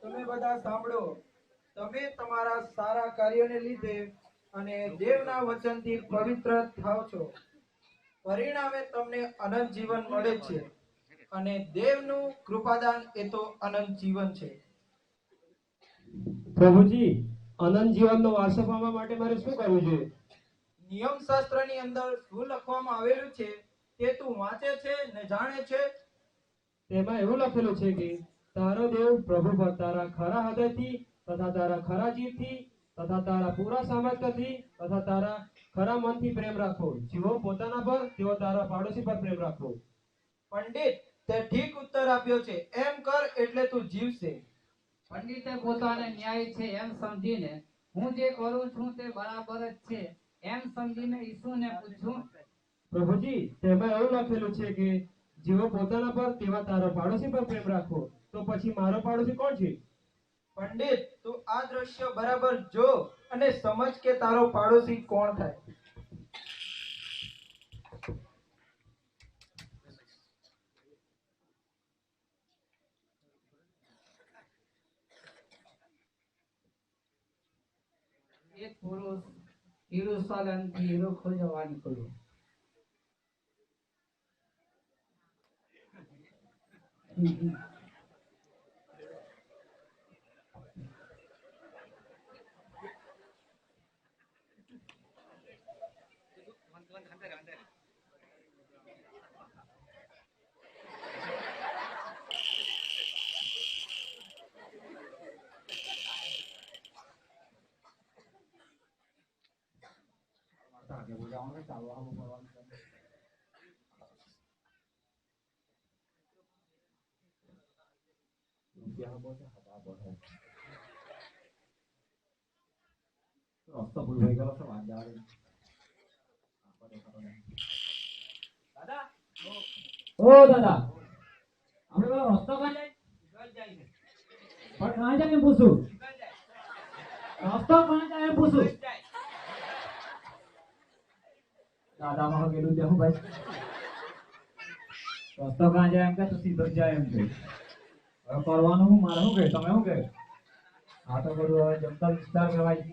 તમે બધા સાંભળો. તમે તમારા સારા કાર્યોને લીધે અને દેવના વચનથી પવિત્ર થાવ છો. પરિણામે તમને અનંત જીવન મળે છે. અને દેવનું કૃપાદાન એ તો અનંત જીવન છે. પ્રભુજી, અનંત જીવનનો વારસો પામવા માટે મારે શું કરવું જોઈએ? નિયમ શાસ્ત્રની અંદર શું લખવામાં આવેલું છે તે તું વાંચે છે ને જાણે છે. તેમાં એવું લખેલું છે કે તારો દેવ પ્રભુ પર તારા ખરા હૃદયથી તથા તારા ખરા જીવથી તથા તારા પૂરા સામર્થ્યથી તથા તારા ખરા મનથી પ્રેમ રાખો. જેવો પોતાના પર તેવો તારા પાડોશી પર પ્રેમ રાખો. પંડિત, તે ઠીક ઉત્તર આપ્યો છે. એમ કર એટલે તું જીવશે. પંડિતે પોતાને ન્યાય છે એમ સમજીને હું જે કરું છું તે બરાબર જ છે એમ સમજીને ઈસુને પૂછ્યું, પ્રભુજી, તેમાં એવું લખેલું છે કે જેવો પોતાના પર તેવા તારો પાડોશી પર પ્રેમ રાખો. તો પછી મારો પાડોશી કોણ છે? પંડિત, તું આ દ્રશ્ય બરાબર જો અને સમજ કે તારો પાડોશી કોણ થાય. એક પુરુષ યરુશલેમથી યરીખો જવા નીકળ્યો. રસ્તો ભૂલ થઈ ગયો છે વાંધા દાદા. ઓ દાદા, આપણે પેલો રસ્તો ક્યાં જાય? પણ ક્યાં જાય એમ પૂછું. રસ્તો ક્યાં જાય એમ પૂછું. દાદા માં કીધું છે હું ભાઈ, રસ્તો ક્યાં જાય એમ કે તો સીધો જ જાય એમ કે. હવે કરવાનું હું, મારે શું કે તમે શું કે? આ તો બધું હવે જંગલ વિસ્તાર કહેવાય.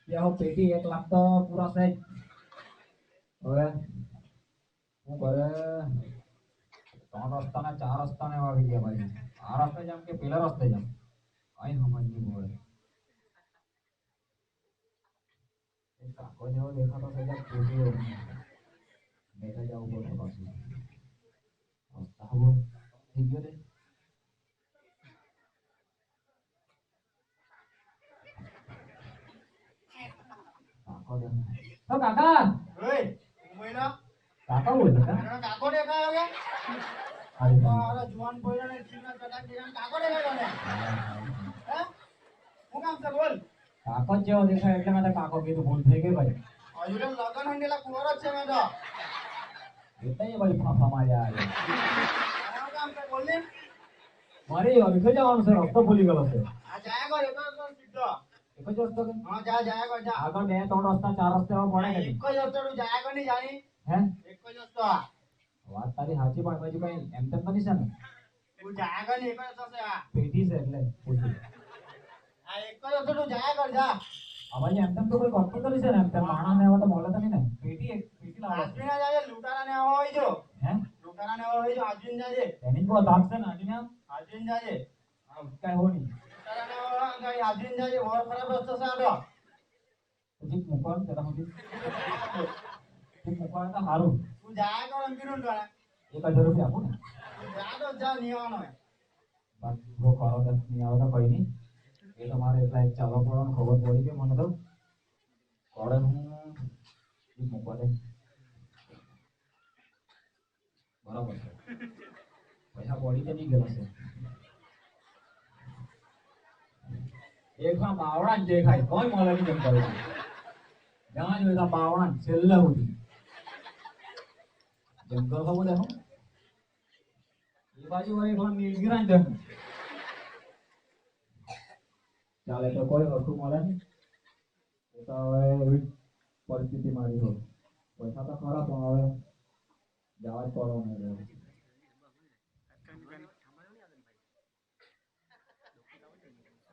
ત્યાં પેટી 1 લાખ તો પૂરા થાય. હવે હું કરે 3 રસ્તા ને 4 રસ્તા ને આવી ગયા ભાઈ. આ રસ્તે જામ કે પેલા રસ્તે જામ, કઈ સમજ નહીં પડે. એક કાકો જેવો દેખાતો છે કે પેટી બેઠા જવું પડે પાછું. રસ્તા બહુ થઈ ગયો ને. કાકો તો કાકા ઓય, ઉમયના કાકા બોલે કા? કાકો દેખાયો કે? અરે મારા જુવાન બોલ્યા ને ટીના ચટાક દીના કાકો દેખાયો ને. હે? હું કામ છે બોલ? કાકો જ જેવો દેખાય એટલે મેં તો કાકો કીધું, ભૂલ થઈ ગઈ ભાઈ. હજુ તો લગન હંડેલા કુંવર જ છે મેં તો. એટલે ભાઈ ફાફા માર્યા આજે. હું કામ છે બોલ ને. મારી અડધે જવાનું છે, રસ્તો ભૂલી ગયો છે. આ જાય કર એક જ સીધો. એક જ રસ્તો કે? હા જાયા કર જા. આગળ 2-3 રસ્તા 4 રસ્તા એવા પડે એક કે જ રસ્તો તું જાયા કર ની જાણી. હે? એક જ રસ્તો આ. વાત તારી સાચી, પણ બાજુ કઈ એમ તેમ તો નહીં છે ને? તું જાયા કર ની એક જ રસ્તો છે આ. પેટી છે એટલે પૂછ્યું. આ એક જ રસ્તો તું જાયા કર જા. આ ભાઈ એમ તેમ તો કોઈ કરતું તો નહીં છે ને? એમ તેમ માણસ ને એવા તો મળે તો નહીં ને? પેટી લાવો. આજમીના જાજે લૂંટારા ને આવા હોય જો. હે? લૂંટારા ને આવા હોય જો આજમીન જાજે. એની કોઈ ધાક છે ને આજીને આમ? આજમીન જાજે. કઈ હો નહીં. લૂંટારા ને આવા ગાઈ આજમીન જાજે. ઓર ખરાબ રસ્તો છે આ તો. પછી મૂકવાનું છે તમે મૂકવાનું તો સારું. તું જાયા કર અંકિનું દ્વારા. 1000 રૂપિયા આપો ને. જા તો જા નિવાનો હોય. બાકી બહુ ખરો દસ નહીં આવે તો કઈ નહીં. એ તમારે એટલા એક ચાલવા પડવાનું ખબર પડી કે મને તો કોડે હું મૂકવા દે. બરાબર છે, પૈસા પડી તો નહીં ગયેલા છે. એકમાં બાવળા જ દેખાય, કોઈ મળે નહીં જમતા હોય. જ્યાં જોઈ ત્યાં બાવળા જ છેલ્લે સુધી. જંગલ ખબર દેખો એ બાજુ વળી એકલા નીલગીરા જ દેખો. ચાલે તો કોઈ વસ્તુ મળે નહીં. એ તો હવે એવી પરિસ્થિતિ મારી હોય. પૈસા તો ખરા પણ હવે જવા જ પડવાનું રહે.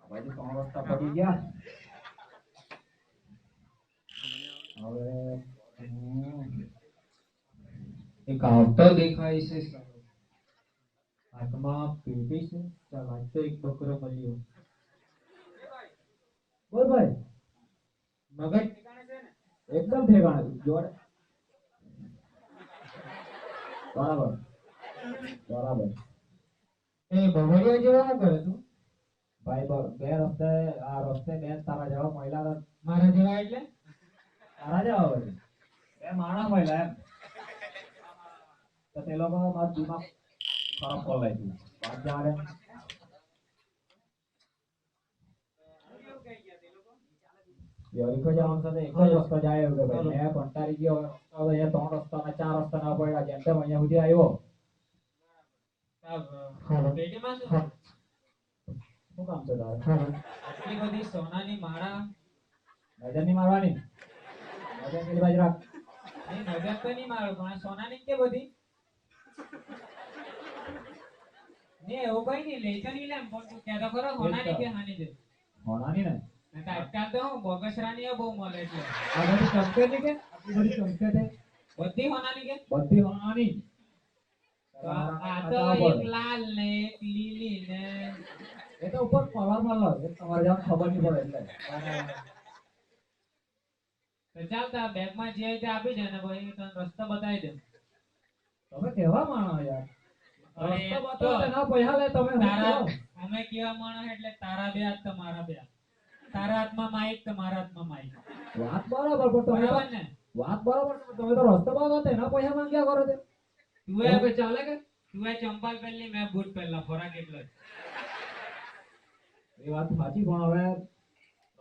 બાજુ 3 રસ્તા પડી ગયા. હવે એક આવતો દેખાય છે. હાથમાં પેટી છે. ચાલ આજ તો એક બકરો મળ્યો. બોલ ભાઈ. મગજ એકદમ ઠેકાણે જોડે. બરાબર બરાબર. એ ભમરિયા જેવા શું કરે તું? ભાઈ બે રસ્તે આ રસ્તે બે તારા જેવા મહિલા મારા જેવા એટલે તારા જેવા હોય બે માણસ મહિલા એમ તો તે લોકો મારું દિમાગ ખરાબ કરી લાગ્યું. વાત જાણે યોરીકો જવાનું સાથે એક જ રસ્તો જાય એવું કે ભાઈ મેં કંટાળી ગયો. હવે અહીંયા 3 રસ્તા ને 4 રસ્તા ના પડ્યા જેમ તેમ અહીંયા સુધી આવ્યો. પેટીમાં શું શું કામ છે તારે? આટલી બધી સોનાની માળા? નજર ની મારવાની. નજર પેલી બાજુ રાખ. નહીં, નજર તો નહીં મારો, પણ સોનાની કે બધી ને એવું કઈ નહીં. લઈ તો નહીં લેમ, પણ તું કહેતો ખરો સોનાની કે હાની છે? હોનાની ને આજકાલ તો બગસરાની બહુ મળે છે. આ બધી ચમકે છે કે આટલી બધી ચમકે છે બધી સોનાની કે? બધી હોનાની. તો આ તો એક લાલ ને એક લીલી ને એ તો ઉપર કલર મળે એ તમારે જાણ ખબર નહીં પડે એટલે. તો ચાલ તારા બેગમાં જે હોય તે આપી દે ને ભાઈ તને રસ્તો બતાવી દે. તમે કેવા માણસ યાર? અરે રસ્તો તો બતાવો તો ના પૈસા લે તમે હું તારા કરો? અમે કેવા માણસ એટલે તારા બે હાથ તો મારા બે હાથ. તારા હાથમાં માઈક તો મારા હાથમાં માઈક. વાત બરાબર પણ તમે બરાબર ને? વાત બરાબર પણ તમે તો રસ્તો બતાવો તો એના પૈસા માંગ્યા કરો તે. તું એ હવે ચાલે કે તું એ ચંપલ પહેરલી મેં બૂટ પહેરલા, ફરક એટલો જ. એ વાત સાચી પણ હવે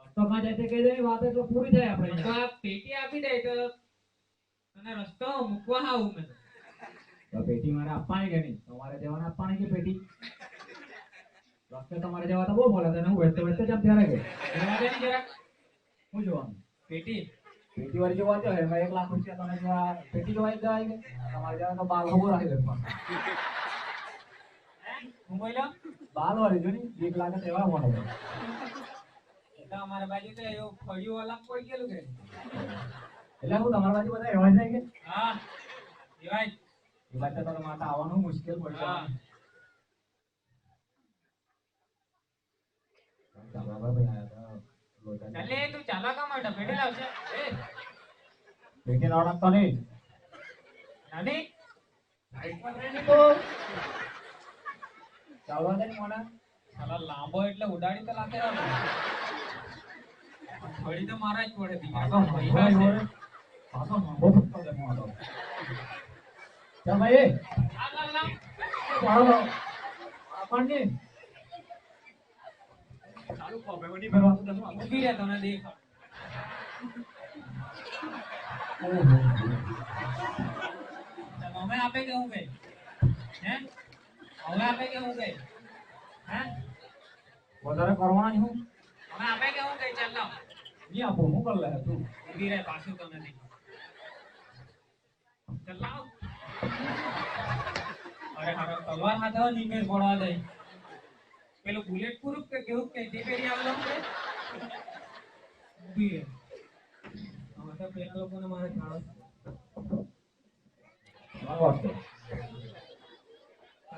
રસ્તો કાં જાય તે કહી દે વાત એટલે પૂરી થાય આપણે તો અહીંયા. આ પેટી આપી દે તો તને રસ્તો મૂકવા આવું મેં. તો પેટી મારે આપવાની કે નહીં? તમારે જવાને આપવાની કે પેટી? રસ્તે તમારે જવા તો બહુ બોલે તને હું વેચતે વેચતે જમ ત્યારે કે જવા દે ને જરાક. શું જોવાનું? પેટી પેટી વાળી જોવા જો એમાં 1 લાખ રૂપિયા તમે જોવા પેટી જોવા જાય કે તમારે જવા તો બાલ ખબર રાખી દે. હું બોલ્યો? બાલ વાળી જો ની 1 લાખ એવા મોટો એ તો અમારા બાજુ તો એવું ફળિયું અલગ પડી ગયેલું કે. એટલે હું તમારા બાજુ બધા એવા જાય કે હા એવાય. એ બાજુ તો માટે આવવાનું મુશ્કેલ પડશે. હા ચાલો ભાઈ આયા લોટા ચાલે તું ચાલવા કા માટે પેટી લાવશે? એ પેટી ના રાખતો નહીં. નાની સાઈડ પર રહેની તો ચાલવા દે ને મને. સાલા લાંબો એટલે ઉડાડી તો લાગે ને. ફળી તો મારા જ પડે પાછો પૈસા છે. પાછો બહુ ફટકો દે મોટો. ચાલ ભાઈ આ લાલ લાલ. પાડો આપણને ચાલુ ખોબે વડી ભરવાનું દે. ઊભી રહે તને દેખાડ. ચાલ અમે આપે કે હું ગઈ? હે હવે આપે કે હું ગઈ? હે વધારે કરવાના નહીં હું અમે આપે કે હું ગઈ? ચાલ લાવ. નહીં આપો હું કર લે તું. ઊભી રહે પાછું તને દેખાડ. ચાલ લાવ. અરે હારો તલવાર હાથે નીકળ પડવા દે. પેલું બુલેટ પ્રૂફ કે કેવું કે તે પેરી આવેલો છે. ઊભી રહે. હવે તો પેલા લોકોને મારે જાણ બરાબર છે.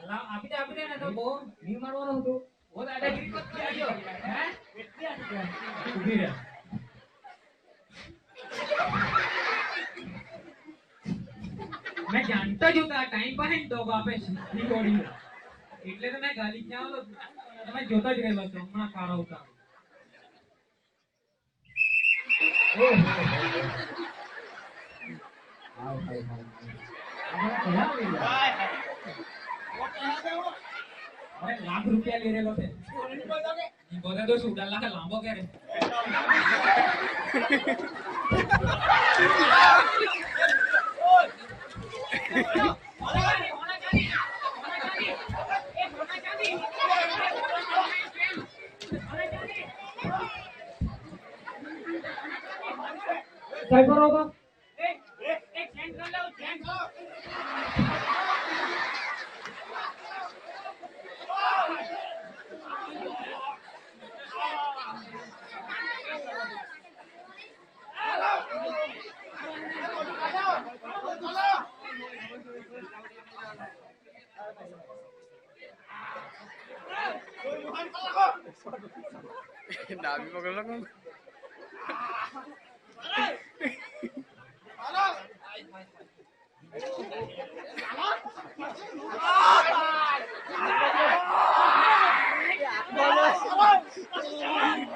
લાવ આપી દે ને તો બહુ નહીં મારવાનું હતું. બહુ દાદાગીરી કરતી આવ્યો. હે ઊભી રહે. मैं जानता जो था टाइम पर है दो बापे સીધી ગોળી એટલે તો મેં ગાલી ક્યાં આવો તમે જોતા જ રહેલો છો હમણાં કાળો ઉતાર. અરે લાખ રૂપિયા લઈ રહેલો છે. ઈ બોલે તો શું 10 લાખ લાંબો કરે. काय करो बा એક સેન્ટ કર લો સેન્ટ. ડાબી પકડ લો.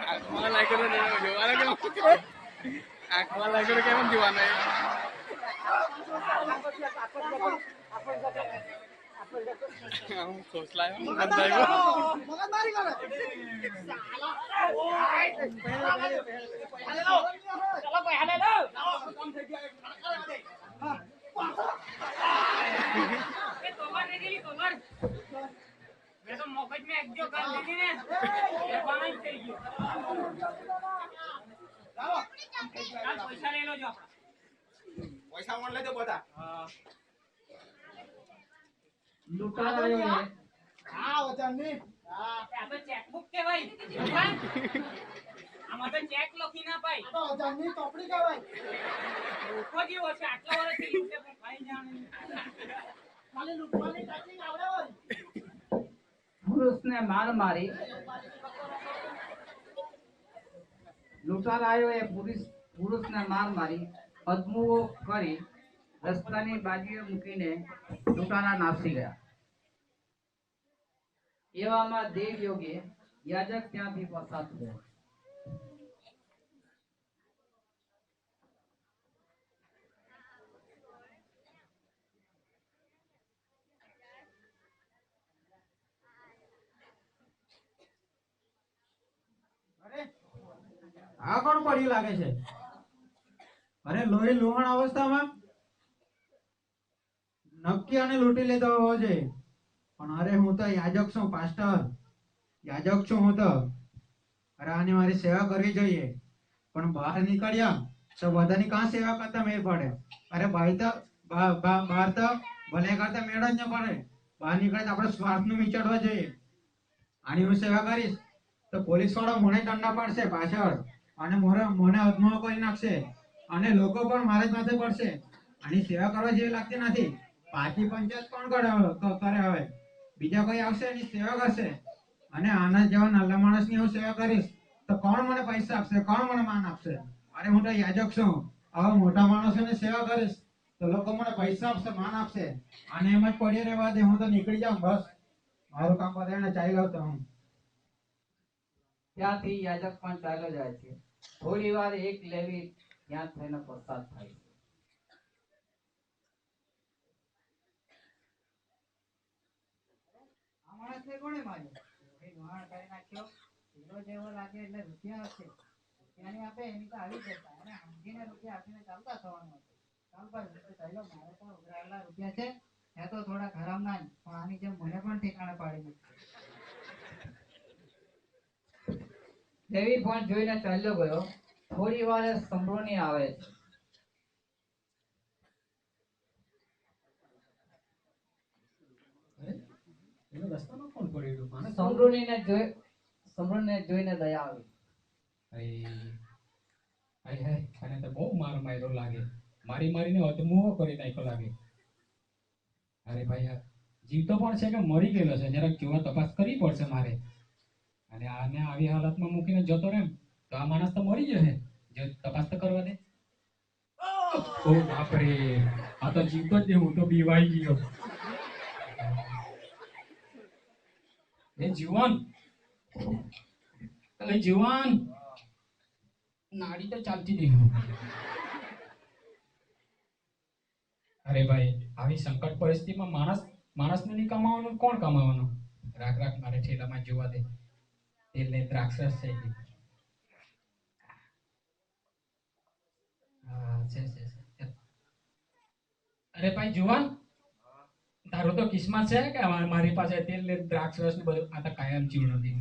આંખમાં લાગ્યો તો જોવાના કેમ? આંખમાં લાગ્યો તો કેમ જોવાના? હું ખોસલાયો બંધાયો. પૈસા મને લઈ દો બધા. લૂંટારાઓએ હા વચનની આ તો ચેકબુક કહેવાય. આમાં તો ચેક લખી ના પાય. તો વચનની ચોપડી કહેવાય. ઓછો જેવો છે આટલા વર્ષથી લૂંટે પણ કાંઈ જાણે ખાલી લૂંટવાની ટેકનિક આવડે હોય. પુરુષને માર મારી લૂંટારાઓએ પુરુષને માર મારી અદમુઓ કરી રસ્તાની બાજુએ મૂકીને લૂંટારા નાસી ગયા. એવામાં દેવ યોગે યાજક ત્યાંથી પસાર થયો. આ કોણ પડ્યું લાગે છે? અરે લોહી લુહાણ અવસ્થામાં નક્કી અને લૂંટી લેતો હોવો જોઈએ. પણ અરે હું તો યાજક છું, પાસ્ટર યાજક છું હું તો. અરે આની મારી સેવા કરવી જોઈએ. પણ બહાર નીકળ્યા તો બધાની કાં સેવા કરતા મેળ પડે? અરે ભાઈ તો બહાર તો ભલે કરતા મેળ જ ન પડે. બહાર નીકળે તો આપણે સ્વાર્થનું વિચારવા જોઈએ. આની હું સેવા કરીશ તો પોલીસ વાળો મને દંડા પાડશે પાછળ, અને મને અધમો કરી નાખશે, અને લોકો પણ મારે જ માથે પડશે. આની સેવા કરવા જેવી લાગતી નથી. પાછી પંચાયત કોણ કરે હવે? બીજા કોઈ આવશે એની સેવા કરશે. અને આના જેવા નાના માણસની હું સેવા કરીશ તો કોણ મને પૈસા આપશે? કોણ મને માન આપશે? અરે હું તો યાજક છું. આવા મોટા માણસોની સેવા કરીશ તો લોકો મને પૈસા આપશે, માન આપશે. અને એમ જ પડી રહેવા દે, હું તો નીકળી જાઉં. બસ મારું કામ પતાવીને ચાલી આવતો હું. ત્યાંથી યાજક પણ ચાલ્યો જાય છે. થોડી વાર એક લેવી ત્યાં થઈને પસાર થાય છે. આ માણસને કોણે માર્યો? એ ધોવાણ કરી નાખ્યો. હીરો જેવો લાગે એટલે રૂપિયા હશે. રૂપિયાની આપે એની તો આવી જતા. અને સમજીને રૂપિયા આપીને ચાલતા થવાનું હતું. ચાલ ભાઈ હું તો ચાલ્યો, મારે પણ ઉઘરાયેલા રૂપિયા છે. એ તો થોડા ખરાબ ના જ, પણ આની જેમ મને પણ ઠેકાણે પાડી મૂકશે. દેવી પણ જોઈને ચાલ્યો ગયો. થોડી વાર સંભ્રોની આવે છે. સંભ્રોને જોઈને દયા આવી. અને તો બહુ માર માર્યો લાગે. મારીને અધમુઓ કરી નાખ્યો લાગે. અરે ભાઈ આ જીવતો પણ છે કે મરી ગયેલો છે? જરાક જોવા તપાસ કરવી પડશે મારે. અને આને આવી હાલતમાં મૂકીને જતો રહે તો આ માણસ તો મરી જશે. જો તપાસ તો કરવા દે. ઓ બાપરે, આ તો જીવતો જ નહીં. હું તો બીવાઈ ગયો. એ જીવન, અરે જીવન, નાડી તો ચાલતી નહીં. અરે ભાઈ આવી સંકટ પરિસ્થિતિમાં માણસને નહીં કમાવાનું, કોણ કમાવાનું? રાખ મારે ઠેલામાં જોવા દે. તેલ ને દ્રાક્ષરસ થઈ ગઈ. હા છે. અરે ભાઈ જુવાન, તારું તો કિસ્મત છે કે મારી પાસે તેલ ને દ્રાક્ષરસ ને બધું. આ તો કાયમ જીવન નથી.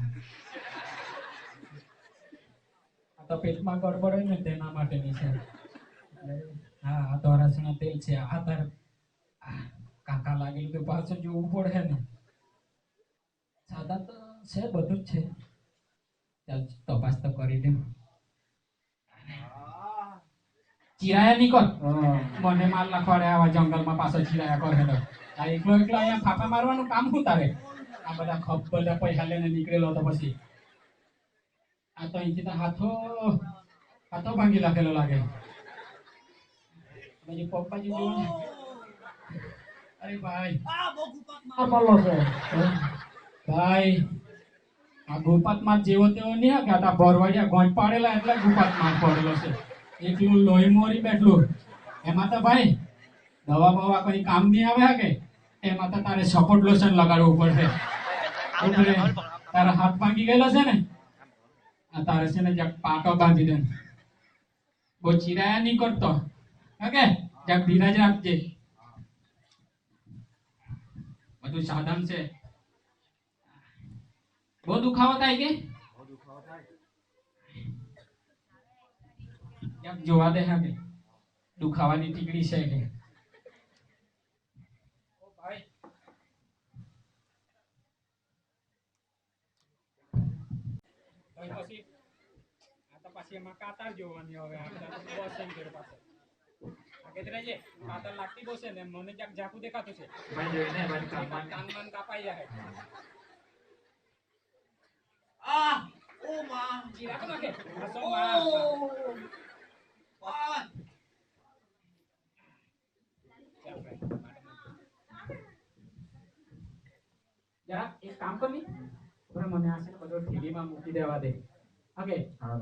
આ તો પેટમાં ગડબડ હોય ને તેના માટેની છે. હા આ તો અરસના તેલ છે. આ તાર કાંકા લાગેલું તો પાછું જોવું પડે ને. સાદા તો છે, બધું જ છે. ચાલ તપાસ તો કરી દે. ચિરાયા નીકળ. મને માલ લખવાડે આવા જંગલમાં પાછો ચિરાયા કરે તો આ એકલો અહીંયા ફાફા મારવાનું કામ શું તારે? આ બધા ખપ બધા પૈસા લઈને નીકળેલો હતો પછી આ તો અહીંથી તો હાથો ભાંગી નાખેલો લાગે પછી પપ્પાજી જોયું ને, અરે ભાઈ માર મારલો છે ભાઈ આ ગોપાતમાં જેવો તેવો નહીં કે આ બરવાડિયા ગોંચ પાડેલા એટલે ગોપાતમાં પડેલો છે એકલું લોહી મોરી બેઠલું એમાં તો ભાઈ દવા બવા કઈ કામ નહીં આવે કે એમાં તો તારે સપોર્ટ લોશન લગાડવું પડશે એટલે તારા હાથ ભાંગી ગયેલો છે ને આ તારે છે ને જક પાટો બાંધી દે બહુ ચિરાયા નહીં કરતો ઓકે જક ધીરજ રાખજે બધું સાધન છે બહુ દુખાવો થાય કે જક જોવા દે હા કે દુખાવાની ટીકડી છે કે ભાઈ પછી આ તો પછી એમાં કાતર જોવાની હવે બસ એમ કે પાસે આગળ રહેજે કાતર લાગતી બહુ છે ને મને ક્યાંક ઝાકું દેખાતું છે ભાઈ જોઈને ભાઈ કામમાં કાન બાન કાપાઈ જાય આ ઓ માં ચીરા નાખે હસો ઓ માં આ જરા એક કામ કર ની બરાબર મને આ છે ને બધો ઠીલીમાં મૂકી દેવા દે ઓકે હા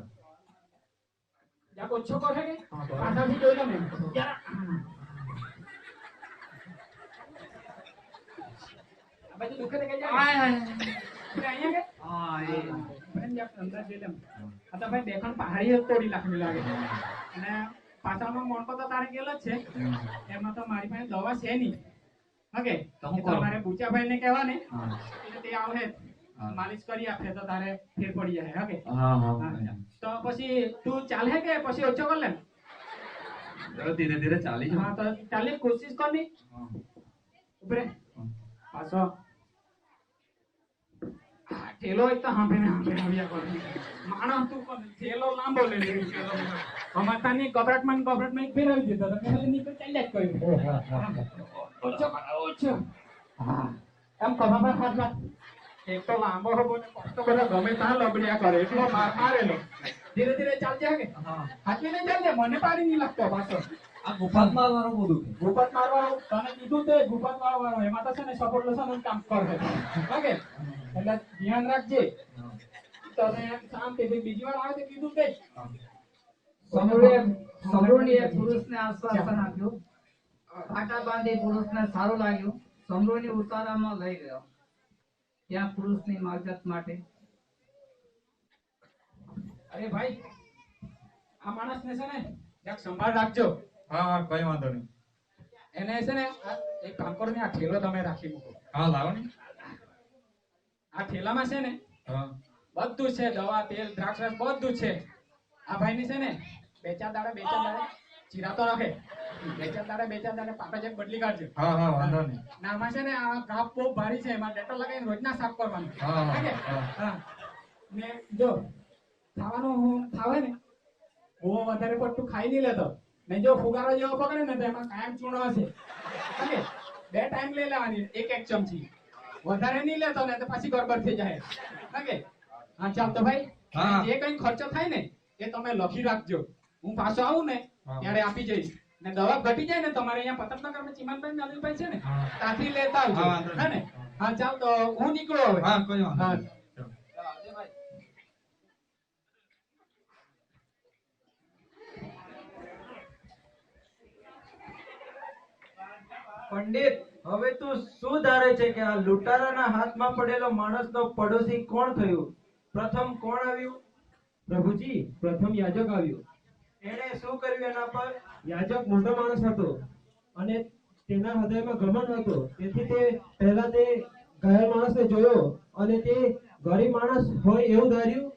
જા ઓછો કરે કે હા, બરાબર. પાછળથી જોઈ લો ને જરા આ બાજુ દુખે કે જા અહીંયા કે આ એ ફ્રેન્ડ જા અંદર જઈ લેમ આ તો ભાઈ દેખણ પહાડી જ તોડી નાખવી લાગે અને પાછળનો મોણકો તો તારે ગયેલો જ છે એમાં તો મારી પાસે દવા છે નહીં ઓકે તો હું એ કરું? તમારે બુચાભાઈ ને કહેવા ને હા એટલે તે આવશે હા. માલિશ કરી આપે તો તારે ફેર પડી જાય ઓકે હા હા, હા તો પછી તું ચાલે કે પછી ઓછો કર લે ચલો ધીરે ધીરે ચાલી જાઓ. હા તો ચાલે કોશિશ કર ની હા. ઉભરે પાછો આ ઠેલો એક તો હાંભે આવ્યા કરે માણસ તું કોણ ઠેલો લાંબો લઈ લે અમાતાની કબરાટમાં ફેરવી દીધો તો એટલે નીકળ ચાલ્યા જ કર્યું ઓછો ઓછો હા એમ કબામાં હાથ લાગ એક તો લાંબો હો ને તો બધા ગમે ત્યાં લબડ્યા કરે એટલો માર મારેલો ધીરે ધીરે ચાલજે કે હા હાથીને ચાલજે મને પાડી નહીં લાગતો પાછો આ ગુફાત મારવાનું બધું કે ગુપાત મારવાનો તને કીધું તે ગુપાત મારવાનો એમાં તો છે ને સપોર્ટ લોશન કામ કરે ઓકે એટલે ધ્યાન રાખજે તને શાંતિથી બીજી વાર આવે તો કીધું તે સમૃદ્ધિએ પુરુષને આશ્વાસન આપ્યું આટા બાંધી પુરુષને સારું લાગ્યું સમૃદ્ધિ ઉતારામાં લઈ ગયો ત્યાં પુરુષની માવજત માટે અરે ભાઈ આ માણસને છે ને જરાક સંભાળ રાખજો હા હા કઈ વાંધો નહીં એને છે ને એક કામ કરો ને આ ઠેલો તમે રાખી મૂકો હા લાવો ને આ ઠેલામાં છે ને હા બધું છે દવા તેલ દ્રાક્ષ રસ બધું છે આ ભાઈની છે ને બે ચાર દાડે ચીરાતો રાખે બે ચાર દાડે પાટા જેમ બદલી કાઢજો હા હા વાંધો નહીં ના આમાં છે ને આ ઘાપ બહુ ભારી છે એમાં ડેટોલ લગાવીને રોજના સાફ કરવાનું હા, હા, ઓકે? હા. હા ને જો ખાવાનું ખાવે ને બહુ વધારે પડતું ખાઈ નહીં લેતો ને જો ફુગારો જેવો પકડે ને તો એમાં કાયમ ચૂનો હશે ઓકે 2 ટાઈમ લઈ લેવાની એક ચમચી વધારે નહીં લેતો ને તો પછી ગડબડ થઈ જાય ઓકે હા ચાલ તો ભાઈ હા. જે કઈ ખર્ચો થાય ને એ તમે લખી રાખજો હું પાછો આવું ને હા. ત્યારે આપી જઈશ ને દવા ઘટી જાય ને તમારે અહીંયા પતંગનગરમાં ચીમનભાઈ ને અનિલભાઈ છે ને હા. ત્યાંથી લેતા આવજો હા, વાંધો હે ને હા ચાલ તો હું નીકળું હવે હા કોઈ વાંધો હા. નહીં. પંડિત હવે તું શું ધારે છે કે આ લૂંટારાના હાથમાં પડેલો માણસનો પડોશી કોણ થયું? પ્રથમ કોણ આવ્યું? પ્રભુજી પ્રથમ યાજક આવ્યો એણે શું કર્યું એના પર? યાજક મોટો માણસ હતો અને તેના હૃદયમાં ઘમંડ હતો તેથી તે પહેલા તે ઘાયલ માણસને જોયો અને તે ગરીબ માણસ હોય એવું ધાર્યું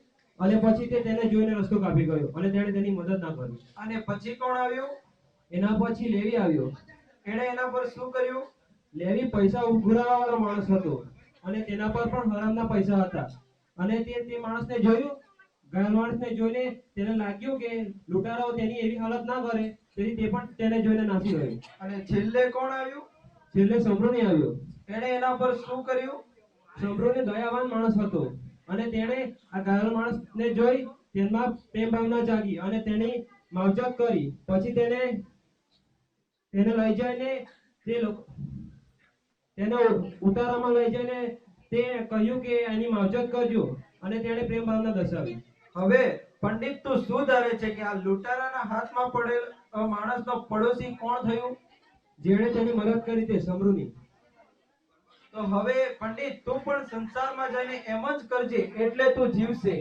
અને પછી તે તેને જોઈને રસ્તો કાપી ગયો અને તેણે તેની મદદ ના કરી અને પછી કોણ આવ્યું? એના પછી લેવી આવ્યો એણે એના પર શું કર્યું? લેવી પૈસા ઉઘરાવવા વાળો માણસ હતો અને તેના પર પણ હરામના પૈસા હતા અને તે માણસને જોયું ઘાયલ માણસને જોઈને તેને લાગ્યું કે લૂંટારાઓ તેની એવી હાલત ના કરે તેથી તે પણ તેને જોઈને નાસી ગયો અને છેલ્લે કોણ આવ્યું? છેલ્લે સમૃદ્ધિ આવ્યો એણે એના પર શું કર્યું? સમ્રોને દયાવાન માણસ હતો અને તેણે આ ઘાયલ માણસને જોઈ તેમાં પ્રેમ ભાવના જાગી અને તેની માવજત કરી. પછી તેને લઈ જઈને તેને ઉતારામાં લઈ જઈને તે કહ્યું કે એની માવજત કરજો અને તેણે પ્રેમ ભાવના દર્શાવી. હવે પંડિત તું શું ધારે છે કે આ લૂંટારાના હાથમાં પડેલ માણસનો પડોશી કોણ થયું? જેણે તેની મદદ કરી તે સમ્રુની. તો હવે પંડિત તું પણ સંસારમાં જઈને એમ જ કરજે એટલે તું જીવશે.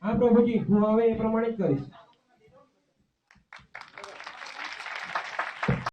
હા પ્રભુજી, હું હવે એ પ્રમાણે જ કરીશ.